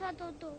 رفته دادو.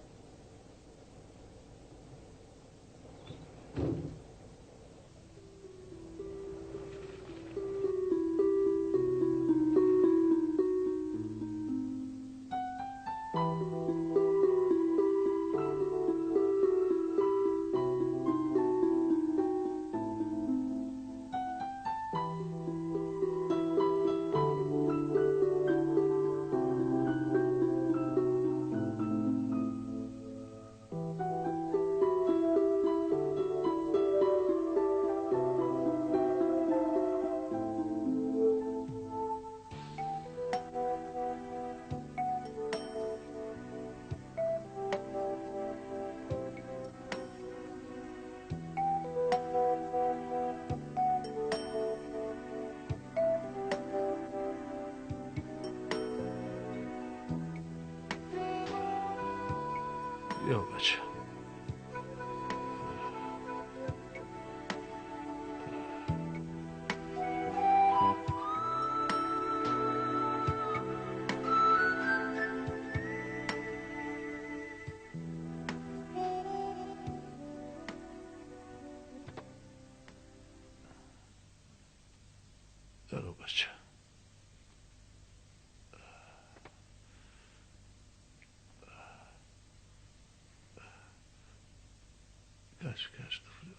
بیا بچه. برو بچه. کش کش طفلی.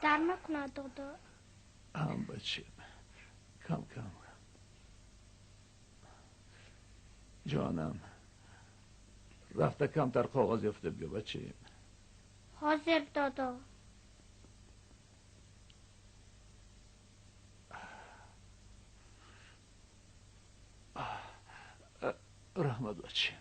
در نکنه دادا. هم بچه. کم کم. جانم رفته کمتر کاغذ یافته بیا بچه. حاضر دادا. رحمت بچه.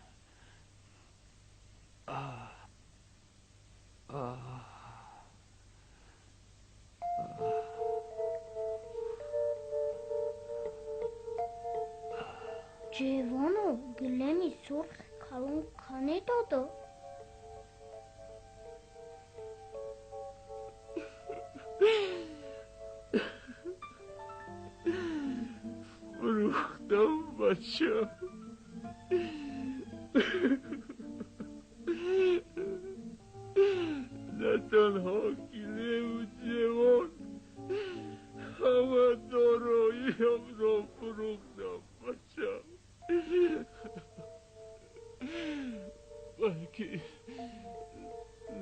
جوانو گلمی سرخ کلون کنه دادا. فروختم بچه. نه تنها گله و جوان همه دارایی هم را فروختم بچه. بلکه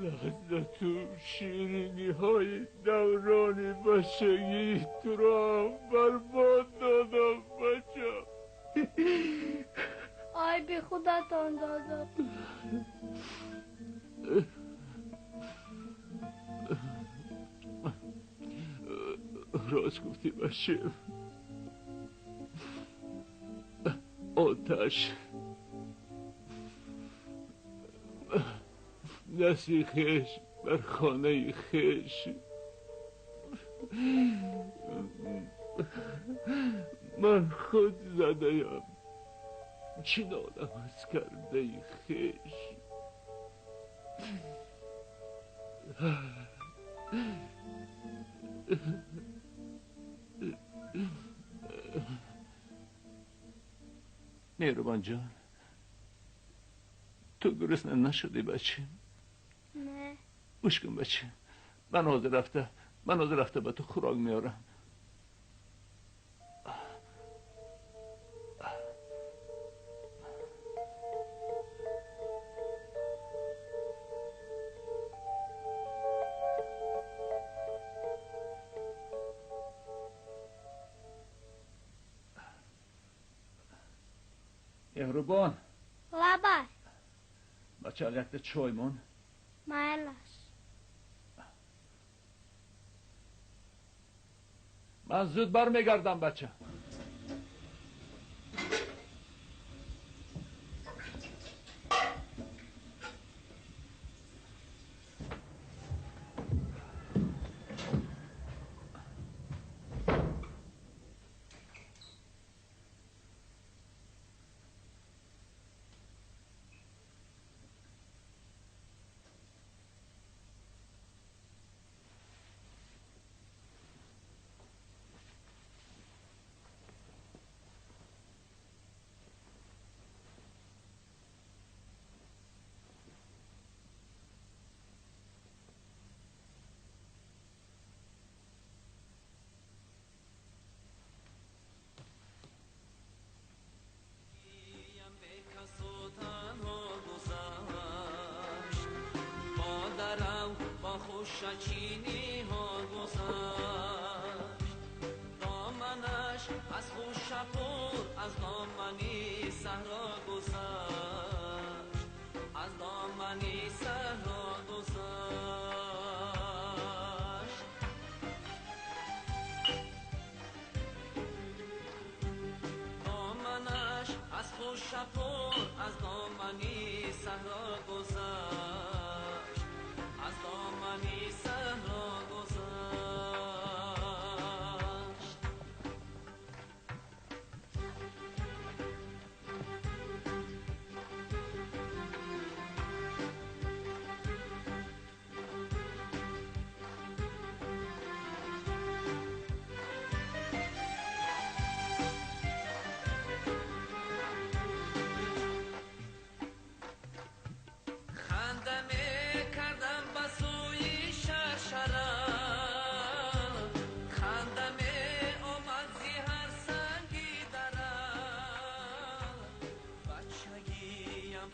لذت و شیرینی های دوران بچگی تو را هم برباد دادم بچه. آی بی خودتان دادا. راست گفتی بچه. آتش دستی خش بر خانه خش. من خود زده‌ام چی نالم از کرده ای خش. مهربان جان، تو گرسنه نشدی بچه؟ نه. گوش کن بچه، من حاضر رفته به تو خوراک میارم. مهربان لبای بچه لیکت چای من. مایلش. من زود برمیگردم بچه. چینی ها گذشت، دامنش از خوشپور از دامنی صحرا گذشت، از دامنی صحرا گذشت. دامنش از خوشپور از دامنی صحرا گذشت، از دامنی صحرا گذشت.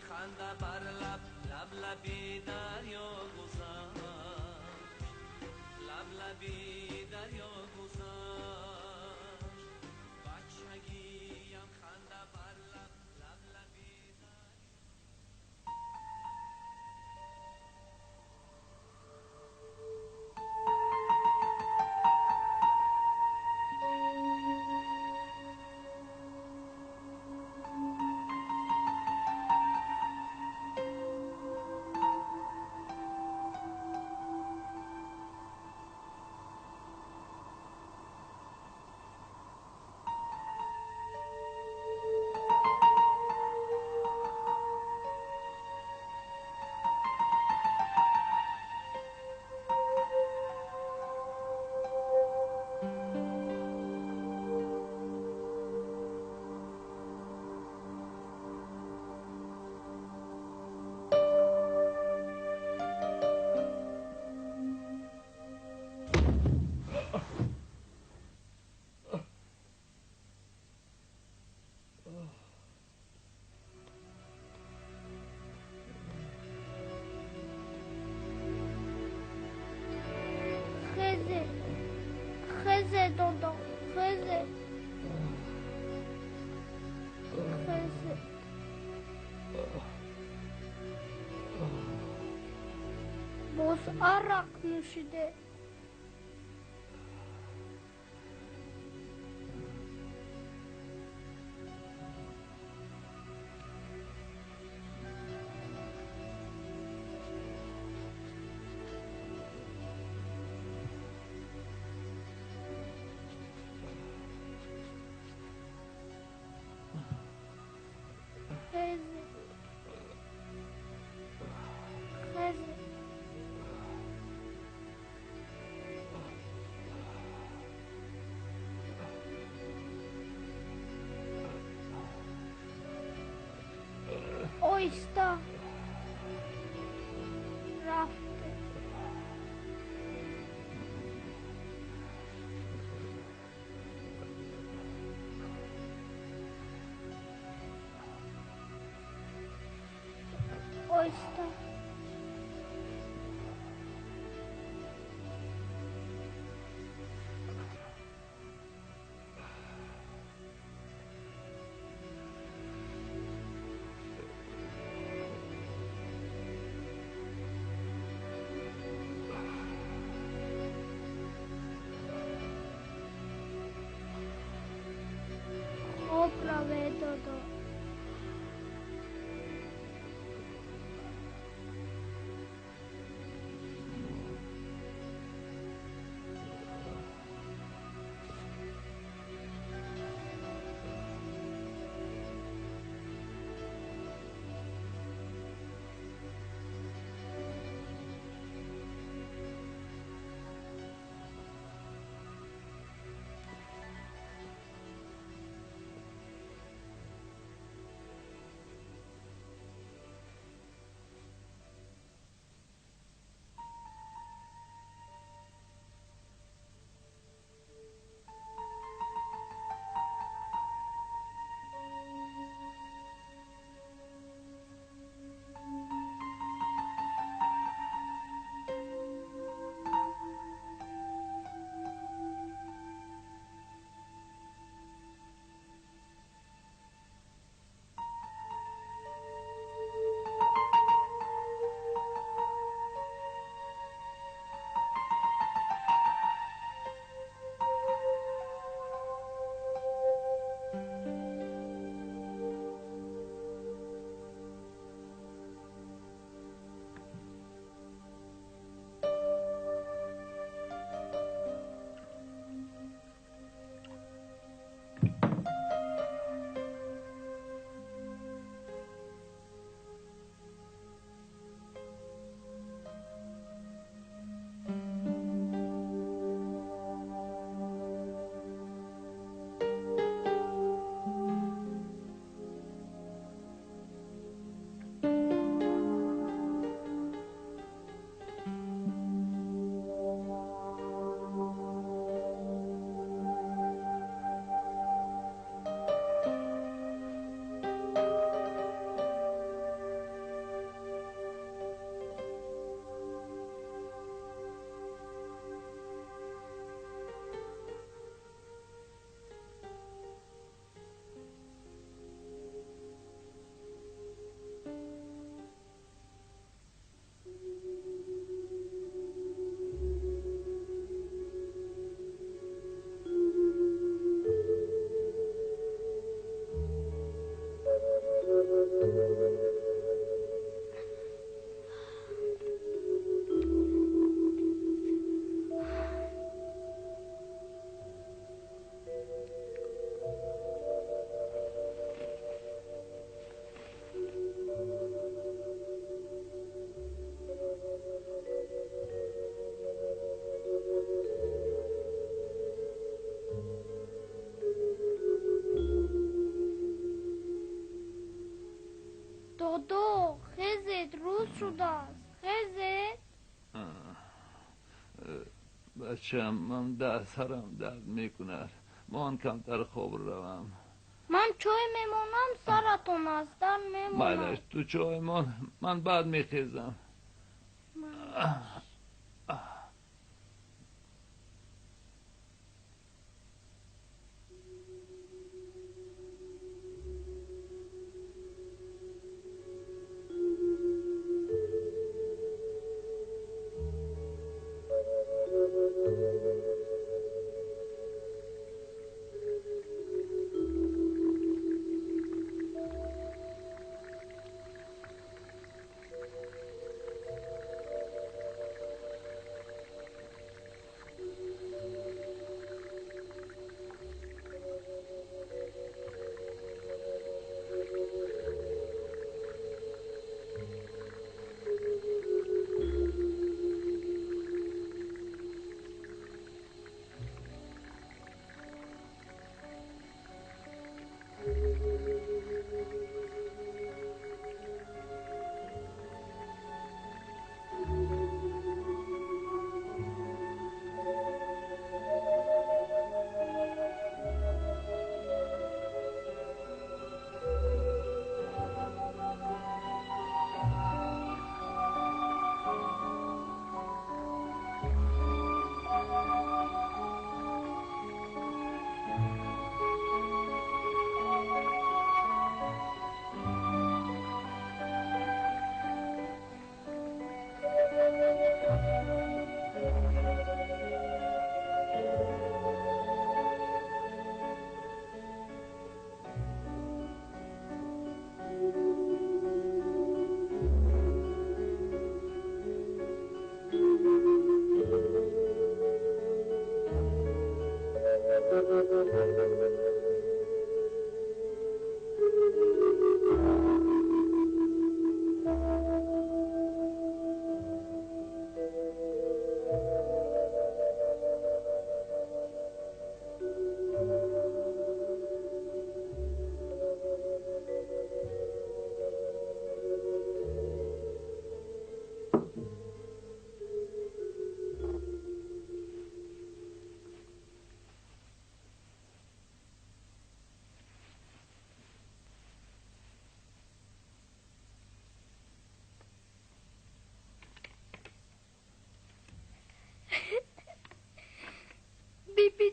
خنده بر لب لب لبی دریا گذشت، لب لبی دریا گذشت. بچگیم خنده بر لب لب لبی خزه دادا، خزه خزه. باز عرق نوشیده. آیستا رفته. آیستا خواب را به دادا. دادو خزت روز شده است. خزت بچه من سرم درد میکند. مان کمتر خواب روم. من چای میمونم سرتون است در میمونم. بله تو چای من بعد میخیزم.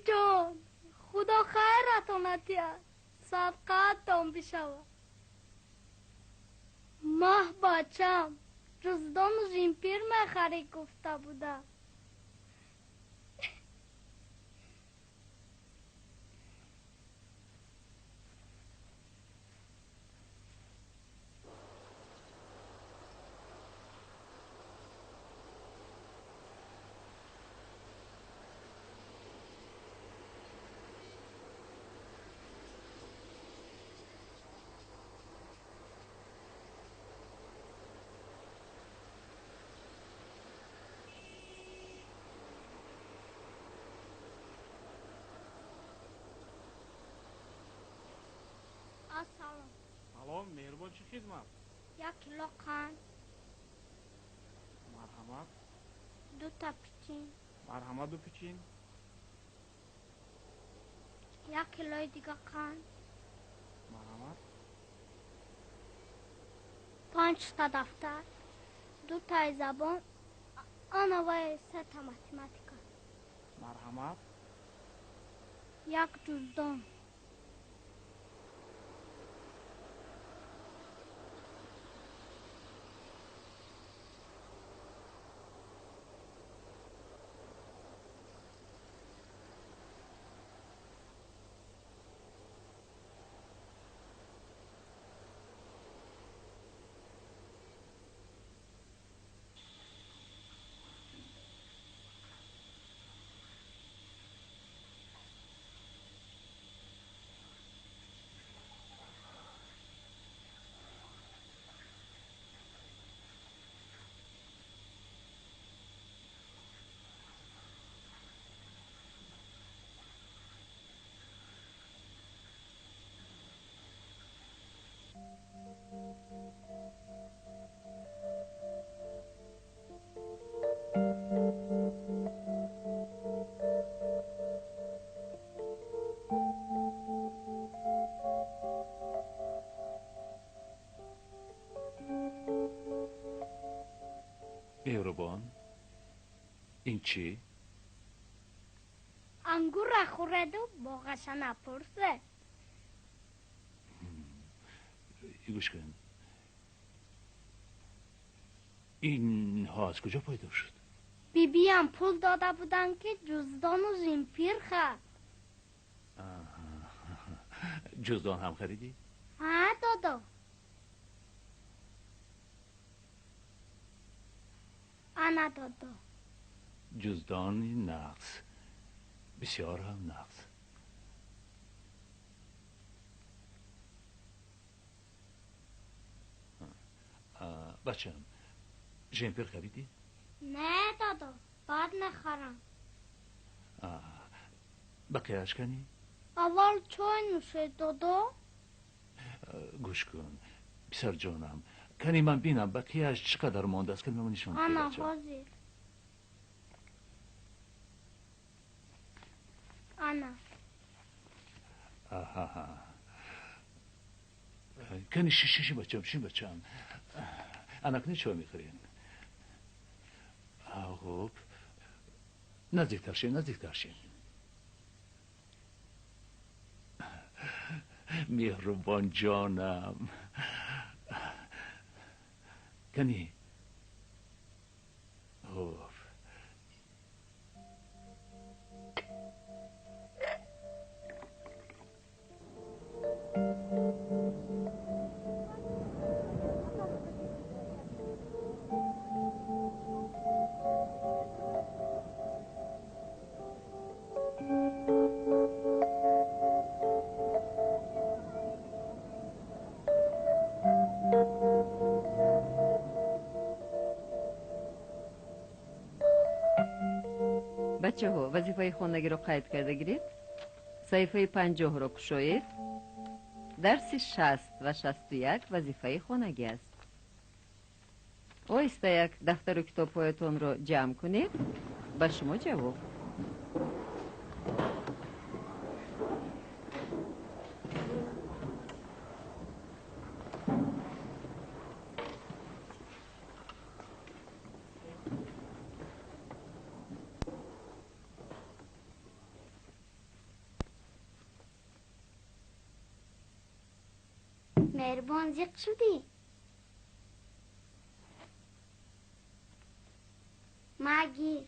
جان خدا خیرتون دید صدقتون بشود ماه بچم جزدان و زیمپیر میخری گفته بودم السلام سلام مهربان چی خدمت 1 کیلو قند مرحمت 2 تا پیچین مرحمت بپیچین 1 کیلوی دیگه قند مرحمت 5 تا دفتر 2 تا زبان آنا و 3 تا ماتماتیکا مرحمت 1 جزدان مهربان این چی؟ انگور را خورد و باغش نپرسه گوش کن این ها از کجا پیدا شد؟ بیبی هم پول داده بودن که جزدان و زیمپیر خرد جزدان هم خریدی؟ ها دادا انا دادا جزدان نقص بسیار هم نقص بچم جمپر خریدی؟ نه دادا بعد نخرم بقیهش کنی؟ اول چای نوشه دادا گوش کن پسر جانم کنی من بینم بقیهش چقدر مانده است که من نشون بده انا بچم. حاضر انا کنی شی بچم انا کنی چای میخورین خب نزدیکتر شین مهربان جانم کنی خب بچه ها وظیفه خواندگی رو قید کرده گیرید صحیفه 50 رو کشوید درس 60 و 61 وظیفه خواندگی است آیسته یک دفتر و کتاب هایتون رو جمع کنید به شما جواب مهربان زیق شدی. مگیر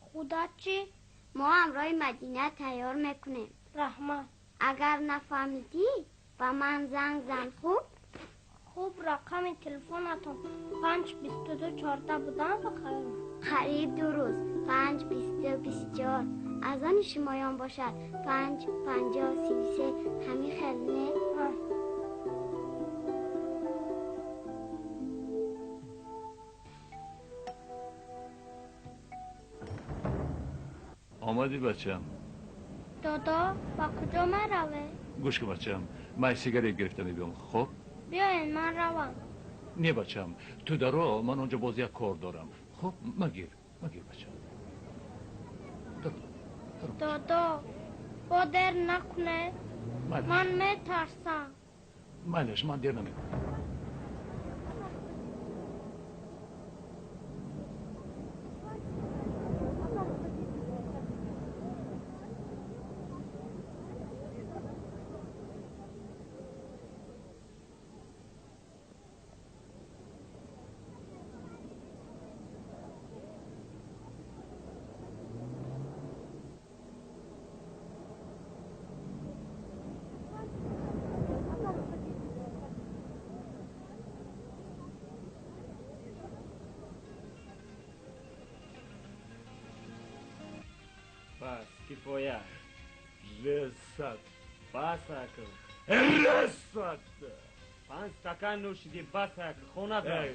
خدا چی؟ ما همراه مدینه تیار میکنیم. رحمت. اگر نفهمیدی با من زنگ زن. خوب رقم تلفنتون 52214 بودن بخیر. قریب درست 52224 از آن شمایان باشد 55033 همین خیلی نه؟ آمدی بچم؟ دادا با کجا من روه؟ گوش کن بچم، من سیگاری گرفتم بیام. خب بیاین من روم. نه بچم، تو درو من اونجا باز یک کار دارم. خب مگیر بچم. دادا با در نکنه. مالش من میترسم. مالش من دیر نمیکنم. بس کفایه. رسد بس اکل. رسد 5 استکان نوشیدی بس اکل. خونه دار.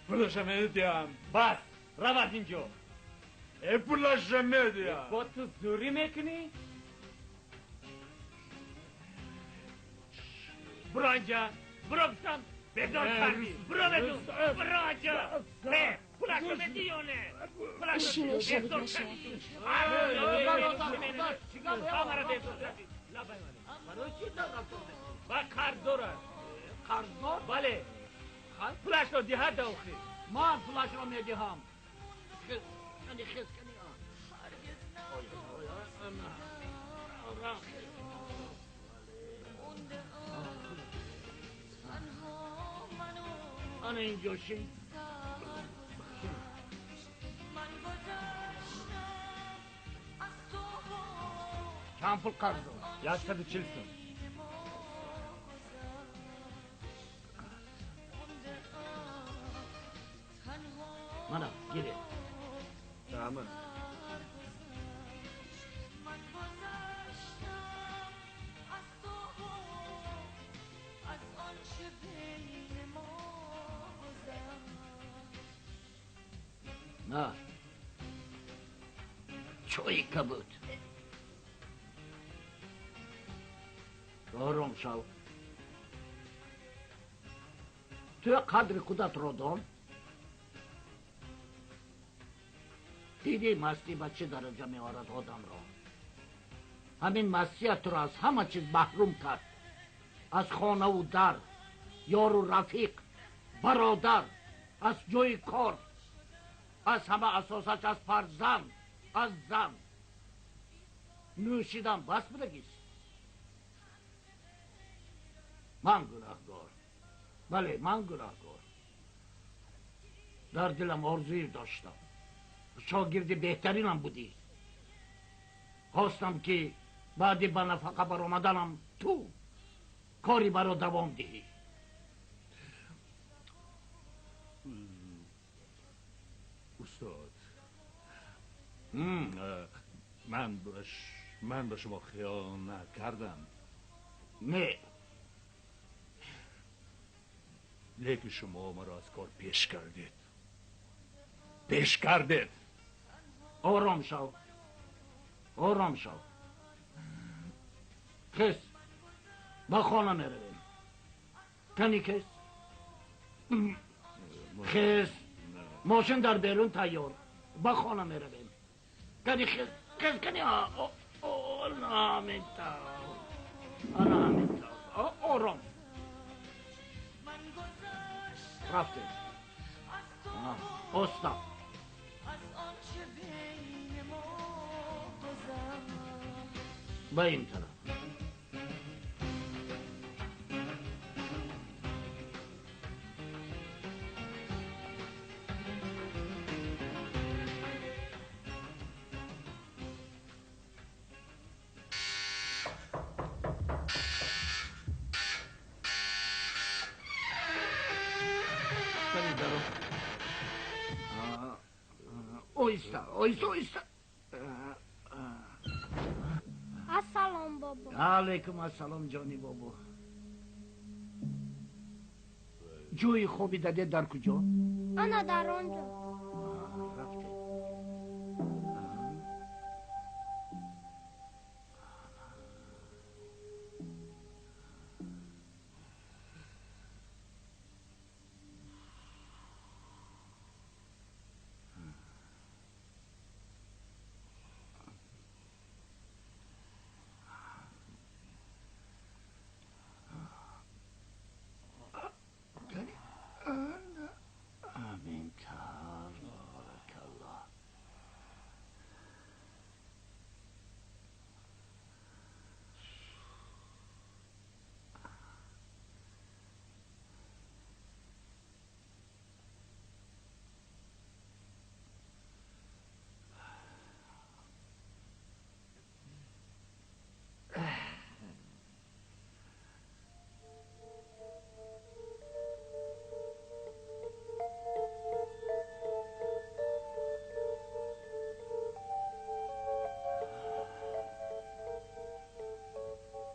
پولش میدیم. بس رو از اینجا. پولش میدیم. با تو زوری میکنی؟ برو اینجا. برو بسم. بدون کردی. برو بدون. برو اینجا. پولش میدی یا نه؟ بشین شدید نشه. و قرض داره. قرض دار؟ بله. پولش رو دیه داخل. من پولش رو میدهم. خیلی خیلی آنه اینجا شیم. چند پول قرض دار؟ 140 سن. منم گیره. تمام. نه چوی کبود. آرام شو. تو قدر خودت رو دان. دیدی مستی به چه درجه می آرد آدم را. همین مسیت تو را از همه چیز محروم کرد. از خانه و در، یار و رفیق، برادر، از جای کار، از همه اساسش از فرزند، از زن. نوشیدم بس بدگیست. من گناهگار. بله من گناهگار. در دلم آرزویی داشتم. شاگرد بهترینم بودی. خواستم که بعد به نفقه بر آمدنم تو کاری برا دوام دهی. استاد من به شما خیانت کردم. نه لیکن شما مرا از کار پیش کردید. آرام شو. آرام شو. کس با خانه میرویم. کنی کس خس ماشین در بیرون تیار. با خانه میرویم. کنی خس کنی نامیتا آرام رفتیم. استا با این طرف. اویستا. السلام بابا. علیکم السلام جانی بابا. جوی خوبی داده در کجا؟ آنا در آنجا. رفته. آمین کار بارک الله.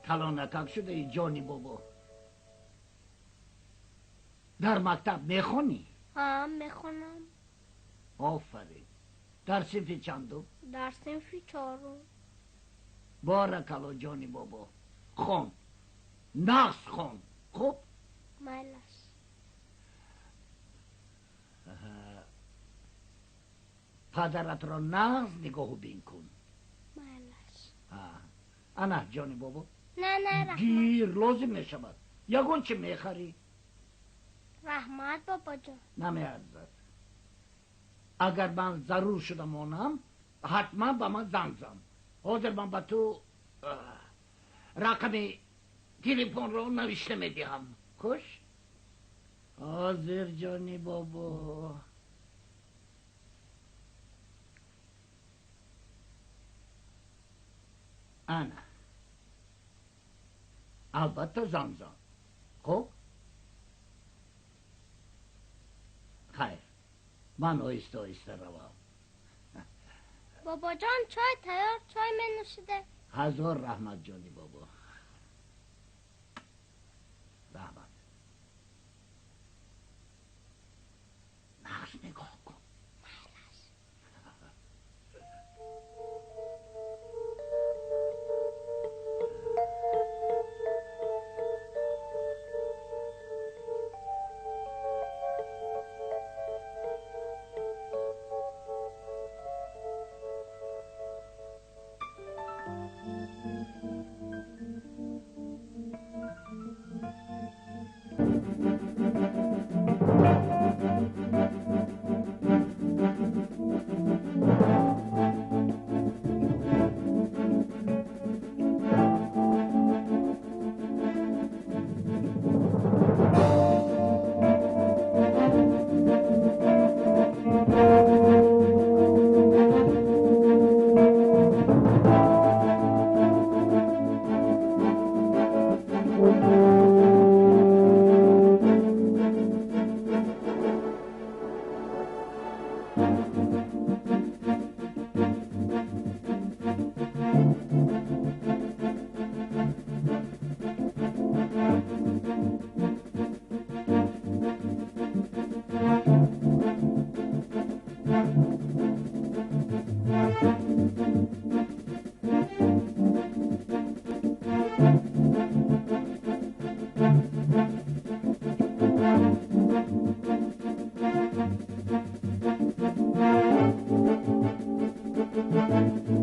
کلانکک شده ای جانی بابا. در مکتب میخونی؟ ها میخونم. آفرین. در صنف چندم؟ در صنف 4. بارک الله جانی بابا. خون. نقص خون. خوب؟ مایلش. پدرت را نقص نگاه بین کن. مایلش. انا جانی بابا. نه رحمت. گیر لازم میشود. یگون چه میخری؟ رحمت بابا جان. نمیارزد. اگر من ضرور شدم مانم حتما با من زنگ زن. حاضر من با تو رقم تلفن رو نوشته میدهم. خوش؟ حاضر جانی بابا. انا البته زنگ زن. خب؟ خیر من آیسته روم. بابا جان چای تیار. چای می نوشیده. هزار رحمت جانی بابا. رحمت. نقص نگاه کن. Thank you.